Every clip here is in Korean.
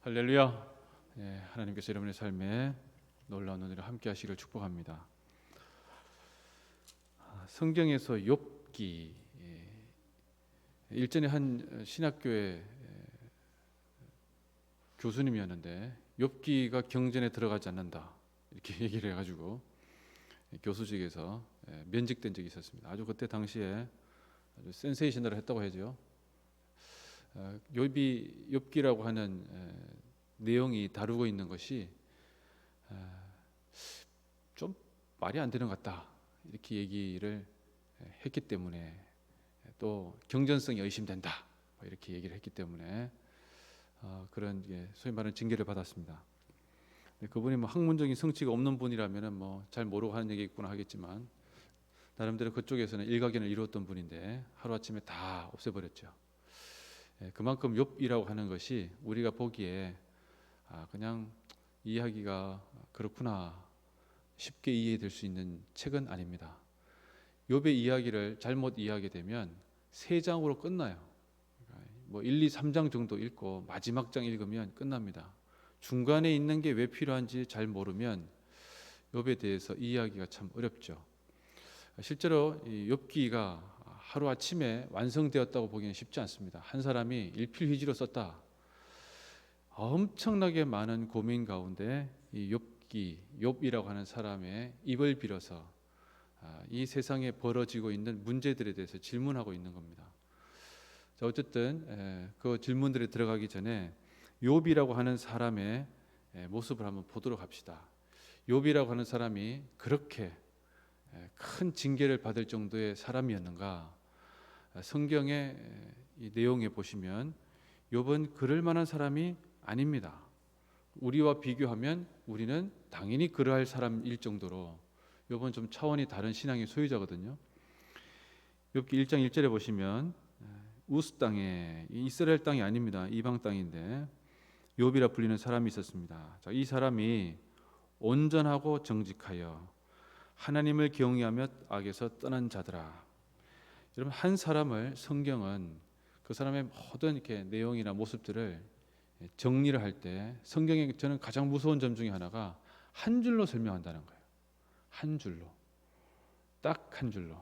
할렐루야. 하나님께서 여러분의 삶에 놀라운 은혜를 함께 하시기를 축복합니다. 성경에서 욥기, 일전에 한 신학교의 교수님이었는데 욥기가 경전에 들어가지 않는다 이렇게 얘기를 해가지고 교수직에서 면직된 적이 있었습니다. 아주 그때 당시에 아주 센세이셔널을 했다고 하죠. 욥기라고 하는 내용이 다루고 있는 것이 좀 말이 안 되는 것 같다 이렇게 얘기를 했기 때문에, 또 경전성이 의심된다 이렇게 얘기를 했기 때문에 그런 소위 말하는 징계를 받았습니다. 그분이 뭐 학문적인 성취가 없는 분이라면 뭐 잘 모르고 하는 얘기겠구나 하겠지만, 나름대로 그쪽에서는 일가견을 이루었던 분인데 하루아침에 다 없애버렸죠. 그만큼 욥이라고 하는 것이 우리가 보기에 그냥 이해하기가 그렇구나 쉽게 이해될 수 있는 책은 아닙니다. 욥의 이야기를 잘못 이해하게 되면 3장으로 끝나요. 뭐 1, 2, 3장 정도 읽고 마지막 장 읽으면 끝납니다. 중간에 있는 게 왜 필요한지 잘 모르면 욥에 대해서 이해하기가 참 어렵죠. 실제로 이 욥기가 하루아침에 완성되었다고 보기는 쉽지 않습니다. 한 사람이 일필휘지로 썼다. 엄청나게 많은 고민 가운데 이 욥이라고 하는 사람의 입을 빌어서 이 세상에 벌어지고 있는 문제들에 대해서 질문하고 있는 겁니다. 자, 어쨌든 그 질문들에 들어가기 전에 욥이라고 하는 사람의 모습을 한번 보도록 합시다. 욥이라고 하는 사람이 그렇게 큰 징계를 받을 정도의 사람이었는가? 성경의 이 내용에 보시면 욥은 그럴 만한 사람이 아닙니다. 우리와 비교하면 우리는 당연히 그러할 사람일 정도로 욥은 좀 차원이 다른 신앙의 소유자거든요. 욥기 1장 1절에 보시면 우스 땅에, 이스라엘 땅이 아닙니다. 이방 땅인데 욥이라 불리는 사람이 있었습니다. 자, 이 사람이 온전하고 정직하여 하나님을 경외하며 악에서 떠난 자들아. 여러분, 한 사람을 성경은 그 사람의 모든 이렇게 내용이나 모습들을 정리를 할 때 성경에 저는 가장 무서운 점 중에 하나가 한 줄로 설명한다는 거예요. 한 줄로, 딱 한 줄로.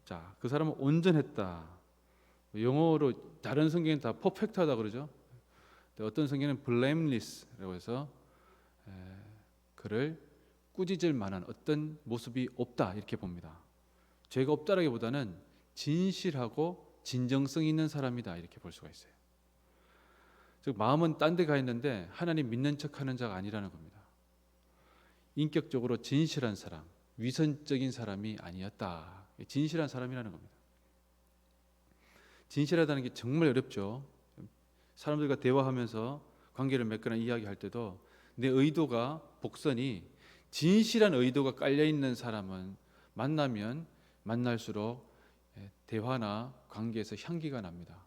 자, 그 사람은 온전했다. 영어로 다른 성경은 다 퍼펙트하다 그러죠. 어떤 성경은 blameless라고 해서 그를 꾸짖을 만한 어떤 모습이 없다 이렇게 봅니다. 죄가 없다라기보다는 진실하고 진정성 있는 사람이다 이렇게 볼 수가 있어요. 즉 마음은 딴 데 가 있는데 하나님 믿는 척하는 자가 아니라는 겁니다. 인격적으로 진실한 사람, 위선적인 사람이 아니었다. 진실한 사람이라는 겁니다. 진실하다는 게 정말 어렵죠. 사람들과 대화하면서 관계를 맺거나 이야기할 때도 내 의도가, 복선이 진실한 의도가 깔려있는 사람은 만나면 만날수록 대화나 관계에서 향기가 납니다.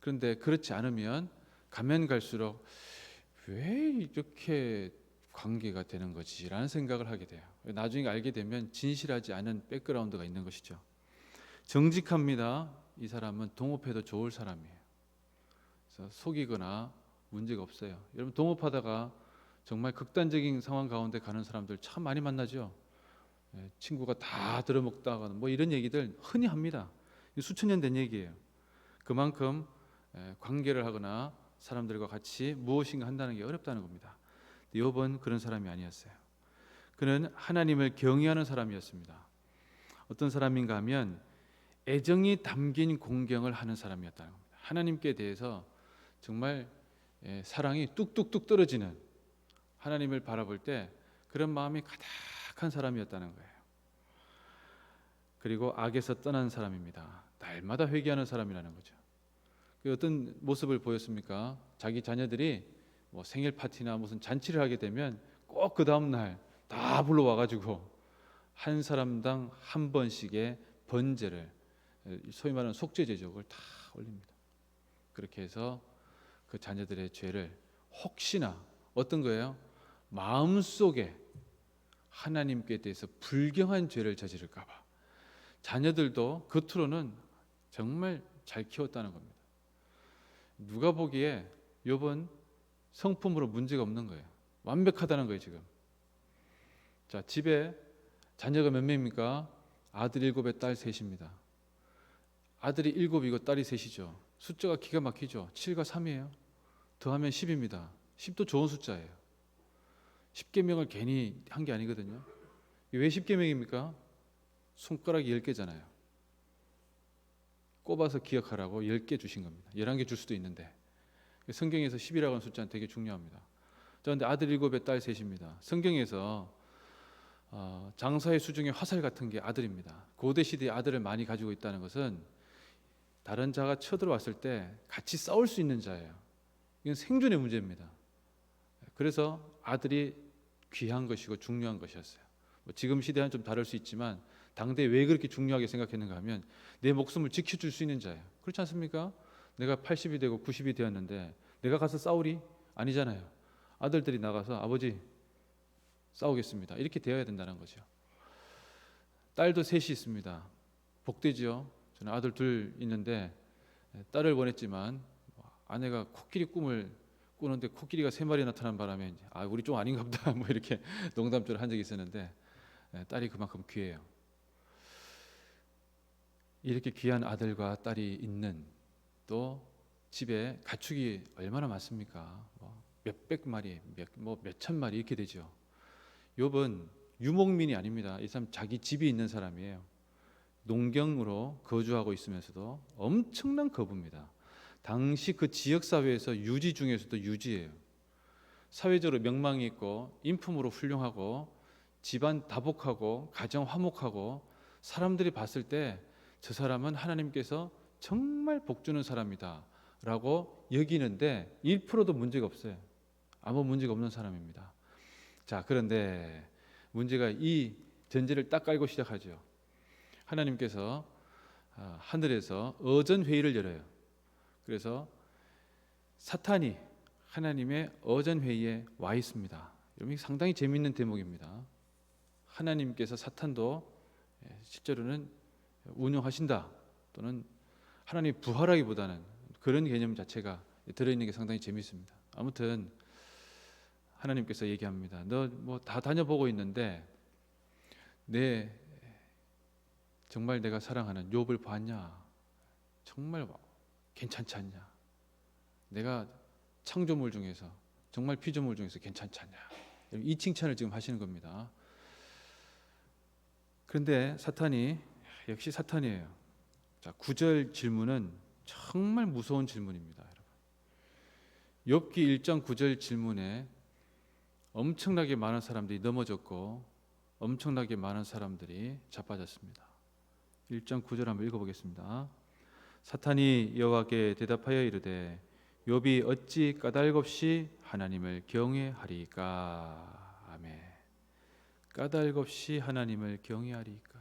그런데 그렇지 않으면 가면 갈수록 왜 이렇게 관계가 되는 거지? 라는 생각을 하게 돼요. 나중에 알게 되면 진실하지 않은 백그라운드가 있는 것이죠. 정직합니다. 이 사람은 동업해도 좋을 사람이에요. 그래서 속이거나 문제가 없어요. 여러분, 동업하다가 정말 극단적인 상황 가운데 가는 사람들 참 많이 만나죠. 친구가 다 들어먹다가 뭐 이런 얘기들 흔히 합니다. 수천 년 된 얘기예요. 그만큼 관계를 하거나 사람들과 같이 무엇인가 한다는 게 어렵다는 겁니다. 욥은 그런 사람이 아니었어요. 그는 하나님을 경외하는 사람이었습니다. 어떤 사람인가 하면 애정이 담긴 공경을 하는 사람이었다는 겁니다. 하나님께 대해서 정말 사랑이 뚝뚝뚝 떨어지는, 하나님을 바라볼 때 그런 마음이 가득한 사람이었다는 거예요. 그리고 악에서 떠난 사람입니다. 날마다 회개하는 사람이라는 거죠. 어떤 모습을 보였습니까? 자기 자녀들이 뭐 생일 파티나 무슨 잔치를 하게 되면 꼭 그 다음 날 다 불러와가지고 한 사람당 한 번씩의 번제를, 소위 말하는 속죄 제적을 다 올립니다. 그렇게 해서 그 자녀들의 죄를 혹시나 어떤 거예요? 마음속에 하나님께 대해서 불경한 죄를 저지를까 봐. 자녀들도 겉으로는 정말 잘 키웠다는 겁니다. 누가 보기에 욥은 성품으로 문제가 없는 거예요. 완벽하다는 거예요 지금. 자, 집에 자녀가 몇 명입니까? 아들 7에 딸 3입니다. 아들이 7이고 딸이 3이죠. 숫자가 기가 막히죠. 7과 3이에요. 더하면 10입니다. 10도 좋은 숫자예요. 10계명을 괜히 한 게 아니거든요. 왜 10계명입니까? 손가락이 10개잖아요. 꼽아서 기억하라고 10개 주신 겁니다. 11개 줄 수도 있는데 성경에서 10이라고 하는 숫자는 되게 중요합니다. 그런데 아들 7에 딸 3입니다. 성경에서 장사의 수중에 화살 같은 게 아들입니다. 고대 시대에 아들을 많이 가지고 있다는 것은 다른 자가 쳐들어왔을 때 같이 싸울 수 있는 자예요. 이건 생존의 문제입니다. 그래서 아들이 귀한 것이고 중요한 것이었어요. 지금 시대와는 좀 다를 수 있지만 당대에 왜 그렇게 중요하게 생각했는가 하면 내 목숨을 지켜줄 수 있는 자예요. 그렇지 않습니까? 내가 80이 되고 90이 되었는데 내가 가서 싸우리? 아니잖아요. 아들들이 나가서 아버지 싸우겠습니다. 이렇게 되어야 된다는 거죠. 딸도 셋이 있습니다. 복되지요. 저는 아들 둘 있는데 딸을 원했지만 아내가 코끼리 꿈을 꾸는데 코끼리가 3마리 나타난 바람에 우리 좀 아닌가 보다 뭐 이렇게 농담처럼 한 적이 있었는데 딸이 그만큼 귀해요. 이렇게 귀한 아들과 딸이 있는 또 집에 가축이 얼마나 많습니까? 몇백 마리, 몇천 마리 이렇게 되죠. 욥은 유목민이 아닙니다. 이 사람 자기 집이 있는 사람이에요. 농경으로 거주하고 있으면서도 엄청난 거부입니다. 당시 그 지역 사회에서 유지 중에서도 유지예요. 사회적으로 명망이 있고 인품으로 훌륭하고 집안 다복하고 가정 화목하고 사람들이 봤을 때 저 사람은 하나님께서 정말 복주는 사람이다 라고 여기는데 1%도 문제가 없어요. 아무 문제가 없는 사람입니다. 자, 그런데 문제가 이 전제를 딱 깔고 시작하죠. 하나님께서 하늘에서 어전회의를 열어요. 그래서 사탄이 하나님의 어전회의에 와 있습니다. 여러분, 상당히 재미있는 대목입니다. 하나님께서 사탄도 실제로는 운영하신다, 또는 하나님이 부활하기보다는 그런 개념 자체가 들어있는 게 상당히 재미있습니다. 아무튼 하나님께서 얘기합니다. 너 뭐 다 다녀보고 있는데 정말 내가 사랑하는 욥을 봤냐? 정말 괜찮지 않냐? 내가 창조물 중에서 정말 피조물 중에서 괜찮지 않냐? 이 칭찬을 지금 하시는 겁니다. 그런데 사탄이 역시 사탄이에요. 자, 9절 질문은 정말 무서운 질문입니다, 여러분. 욥기 1장 9절 질문에 엄청나게 많은 사람들이 넘어졌고 엄청나게 많은 사람들이 자빠졌습니다. 1장 9절 한번 읽어보겠습니다. 사탄이 여호와께 대답하여 이르되 욥이 어찌 까닭없이 하나님을 경외하리까. 아멘. 까닭없이 하나님을 경외하리까.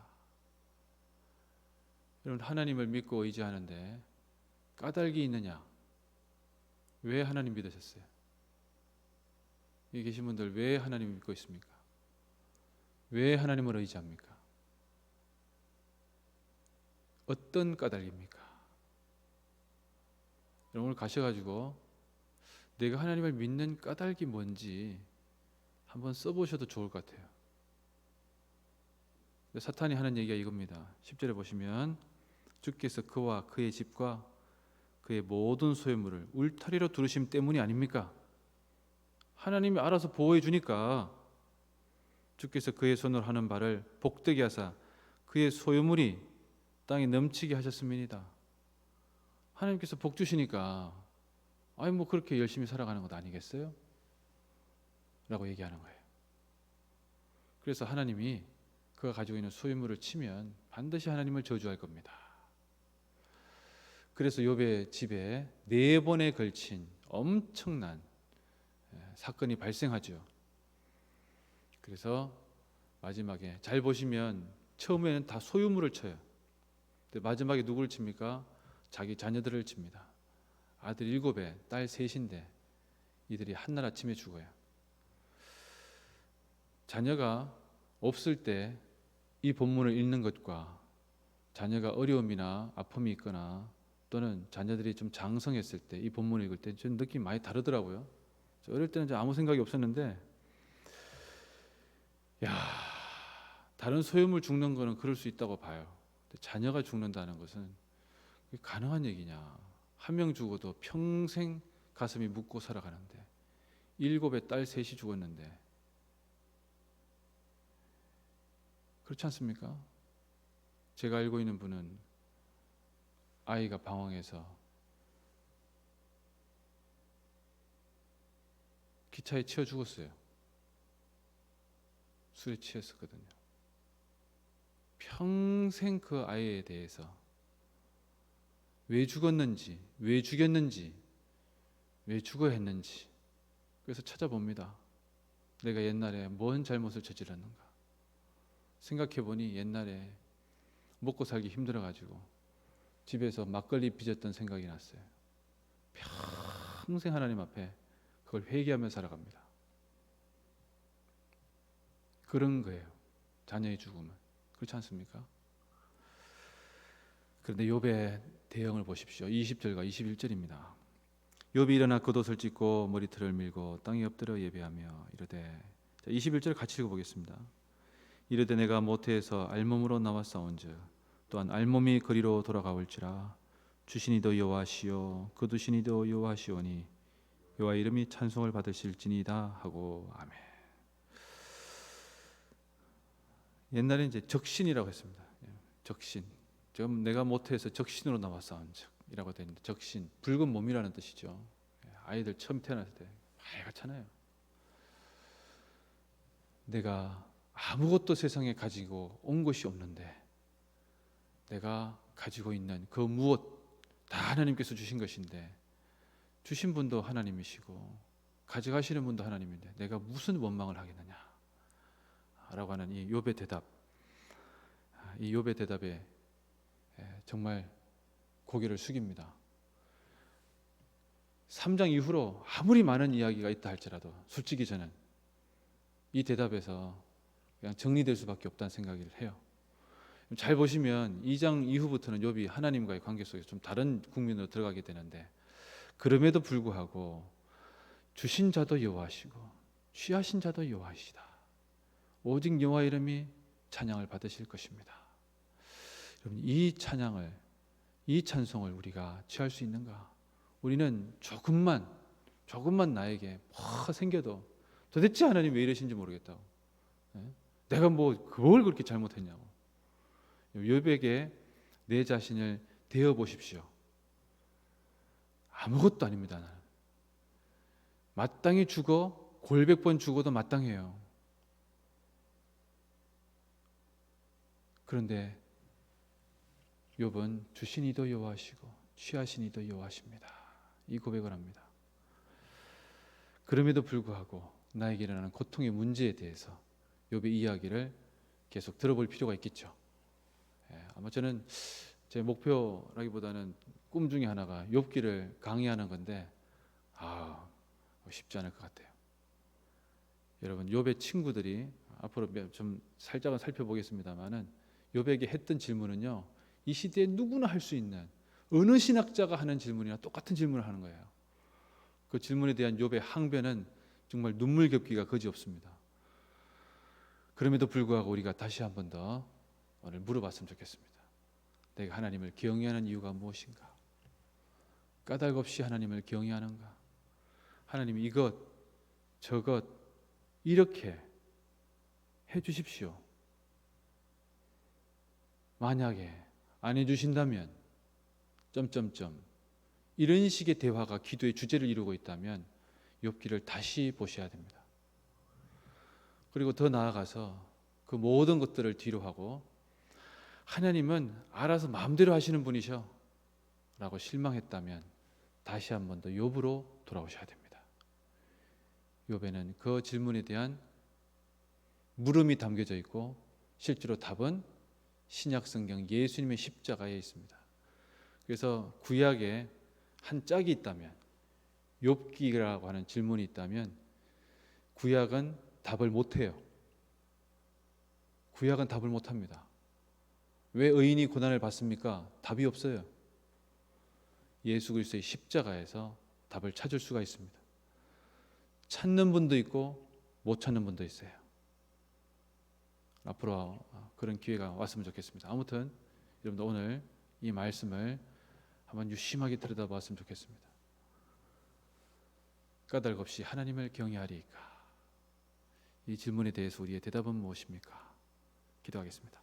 여러분, 하나님을 믿고 의지하는데 까닭이 있느냐? 왜 하나님 믿으셨어요? 여기 계신 분들 왜 하나님을 믿고 있습니까? 왜 하나님을 의지합니까? 어떤 까닭입니까? 여러분, 오늘 가셔가지고 내가 하나님을 믿는 까닭이 뭔지 한번 써보셔도 좋을 것 같아요. 사탄이 하는 얘기가 이겁니다. 10절에 보시면 주께서 그와 그의 집과 그의 모든 소유물을 울타리로 두르심 때문이 아닙니까? 하나님이 알아서 보호해 주니까 주께서 그의 손으로 하는 바를 복되게 하사 그의 소유물이 땅에 넘치게 하셨음이니이다. 하나님께서 복 주시니까 뭐 그렇게 열심히 살아가는 것 아니겠어요? 라고 얘기하는 거예요. 그래서 하나님이 그가 가지고 있는 소유물을 치면 반드시 하나님을 저주할 겁니다. 그래서 욥의 집에 4번에 걸친 엄청난 사건이 발생하죠. 그래서 마지막에 잘 보시면 처음에는 다 소유물을 쳐요. 근데 마지막에 누구를 칩니까? 자기 자녀들을 칩니다. 아들 7에 딸 3인데 이들이 한나라침에 죽어요. 자녀가 없을 때 이 본문을 읽는 것과 자녀가 어려움이나 아픔이 있거나 또는 자녀들이 좀 장성했을 때 이 본문을 읽을 때 좀 느낌이 많이 다르더라고요. 저 어릴 때는 아무 생각이 없었는데, 야, 다른 소유물 죽는 거는 그럴 수 있다고 봐요. 근데 자녀가 죽는다는 것은 그게 가능한 얘기냐? 한 명 죽어도 평생 가슴이 묻고 살아가는데, 7의 딸 셋이 죽었는데, 그렇지 않습니까? 제가 알고 있는 분은 아이가 방황해서 기차에 치여 죽었어요. 술에 취했었거든요. 평생 그 아이에 대해서 왜 죽었는지, 왜 죽였는지, 왜 죽어야 했는지, 그래서 찾아봅니다. 내가 옛날에 뭔 잘못을 저질렀는가. 생각해보니 옛날에 먹고 살기 힘들어가지고 집에서 막걸리 빚었던 생각이 났어요. 평생 하나님 앞에 그걸 회개하며 살아갑니다. 그런 거예요. 자녀의 죽음은. 그렇지 않습니까? 그런데 욥의 대응을 보십시오. 20절과 21절입니다. 욥이 일어나 겉옷을 찢고 머리털을 밀고 땅에 엎드려 예배하며 이르되, 21절 같이 읽어보겠습니다. 이르되 내가 모태에서 알몸으로 나왔사온즉 또한 알몸이 거리로 돌아가올지라 주시니도 여호와시요 거두시니도 여호와시오니 여호와 이름이 찬송을 받으실지니이다 하고. 아멘. 옛날에 이제 적신이라고 했습니다. 적신. 지금 내가 모태에서 적신으로 나왔사온즉이라고 되어 있는데, 적신 붉은 몸이라는 뜻이죠. 아이들 처음 태어났을 때 하얗잖아요. 내가 아무것도 세상에 가지고 온 것이 없는데 내가 가지고 있는 그 무엇 다 하나님께서 주신 것인데, 주신 분도 하나님이시고 가져가시는 분도 하나님인데 내가 무슨 원망을 하겠느냐 라고 하는 이 욥의 대답. 이 욥의 대답에 정말 고개를 숙입니다. 3장 이후로 아무리 많은 이야기가 있다 할지라도 솔직히 저는 이 대답에서 그냥 정리될 수밖에 없다는 생각을 해요. 잘 보시면 2장 이후부터는 욥이 하나님과의 관계 속에 좀 다른 국면으로 들어가게 되는데, 그럼에도 불구하고 주신 자도 여호와시고 취하신 자도 여호와이시다. 오직 여호와 이름이 찬양을 받으실 것입니다. 여러분, 이 찬양을, 이 찬송을 우리가 취할 수 있는가? 우리는 조금만 나에게 뭐가 생겨도 도대체 하나님 왜 이러신지 모르겠다고, 내가 뭐 그걸 그렇게 잘못했냐고, 욥에게 내 자신을 대어 보십시오. 아무것도 아닙니다. 나는 마땅히 죽어 골백 번 죽어도 마땅해요. 그런데 욥은 주시니도 여호와시고 취하시니도 여호와십니다. 이 고백을 합니다. 그럼에도 불구하고 나에게 일어나는 고통의 문제에 대해서 욥의 이야기를 계속 들어볼 필요가 있겠죠. 아마 저는 제 목표라기보다는 꿈 중에 하나가 욥기를 강의하는 건데 쉽지 않을 것 같아요. 여러분, 욥의 친구들이 앞으로 좀 살짝은 살펴보겠습니다만은 욥에게 했던 질문은요, 이 시대에 누구나 할 수 있는 어느 신학자가 하는 질문이나 똑같은 질문을 하는 거예요. 그 질문에 대한 욥의 항변은 정말 눈물겹기가 그지없습니다. 그럼에도 불구하고 우리가 다시 한 번 더 오늘 물어봤으면 좋겠습니다. 내가 하나님을 경외하는 이유가 무엇인가? 까닭 없이 하나님을 경외하는가? 하나님 이것 저것 이렇게 해주십시오. 만약에 안 해주신다면 이런 식의 대화가 기도의 주제를 이루고 있다면 욥기를 다시 보셔야 됩니다. 그리고 더 나아가서 그 모든 것들을 뒤로 하고 하나님은 알아서 마음대로 하시는 분이셔 라고 실망했다면 다시 한 번 더 욥으로 돌아오셔야 됩니다. 욥에는 그 질문에 대한 물음이 담겨져 있고 실제로 답은 신약성경 예수님의 십자가에 있습니다. 그래서 구약에 한 짝이 있다면, 욥기라고 하는 질문이 있다면 구약은 답을 못해요. 구약은 답을 못합니다. 왜 의인이 고난을 받습니까? 답이 없어요. 예수 그리스도의 십자가에서 답을 찾을 수가 있습니다. 찾는 분도 있고 못 찾는 분도 있어요. 앞으로 그런 기회가 왔으면 좋겠습니다. 아무튼 여러분들 오늘 이 말씀을 한번 유심하게 들여다봤으면 좋겠습니다. 까닭 없이 하나님을 경외하리이까? 이 질문에 대해서 우리의 대답은 무엇입니까? 기도하겠습니다.